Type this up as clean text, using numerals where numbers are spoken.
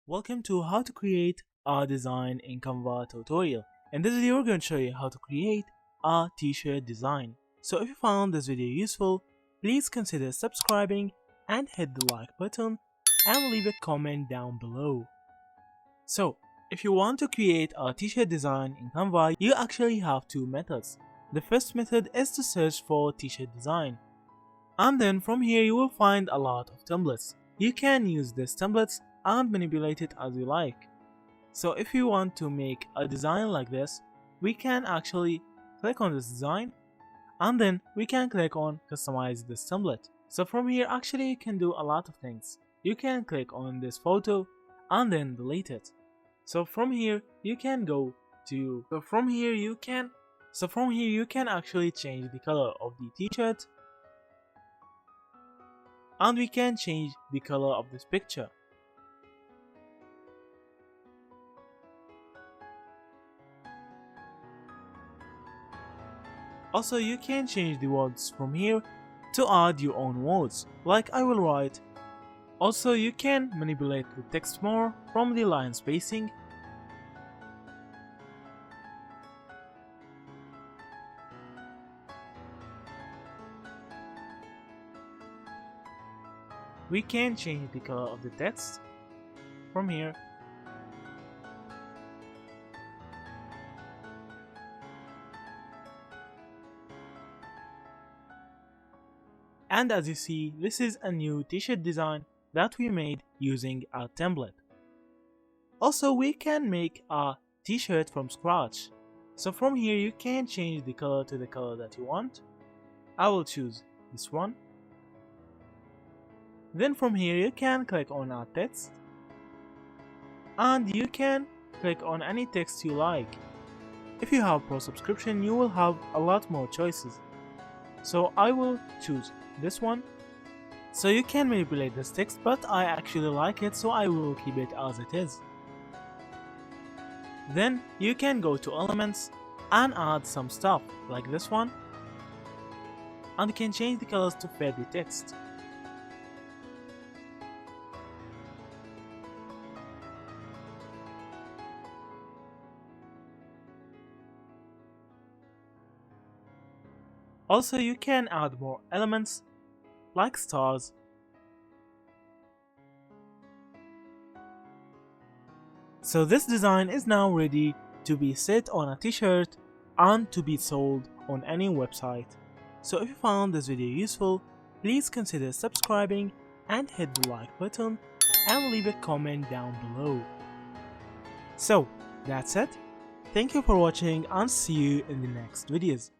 Welcome to how to create a design in Canva tutorial. In this video, we're going to show you how to create a t-shirt design. So if you found this video useful, please consider subscribing and hit the like button and leave a comment down below. So if you want to create a t-shirt design in Canva, you actually have two methods. The first method is to search for t-shirt design. And then from here you will find a lot of templates. You can use these templates and manipulate it as you like. So if you want to make a design like this, we can actually click on this design and then we can click on customize this template. So from here actually you can do a lot of things. You can click on this photo and then delete it. So from here you can go to from here you can actually change the color of the t-shirt, and we can change the color of this picture. Also, you can change the words from here to add your own words, like I will write. Also, you can manipulate the text more from the line spacing. We can change the color of the text from here. And as you see, this is a new t-shirt design that we made using a template. Also, we can make a t-shirt from scratch. So from here you can change the color to the color that you want. I will choose this one. Then from here you can click on add text, and you can click on any text you like. If you have pro subscription, you will have a lot more choices. So I will choose this one. So you can manipulate this text, but I actually like it, so I will keep it as it is. Then you can go to elements and add some stuff like this one, and you can change the colors to fit the text. Also, you can add more elements like stars. So this design is now ready to be set on a t-shirt and to be sold on any website. So if you found this video useful, please consider subscribing and hit the like button and leave a comment down below. So that's it. Thank you for watching and see you in the next videos.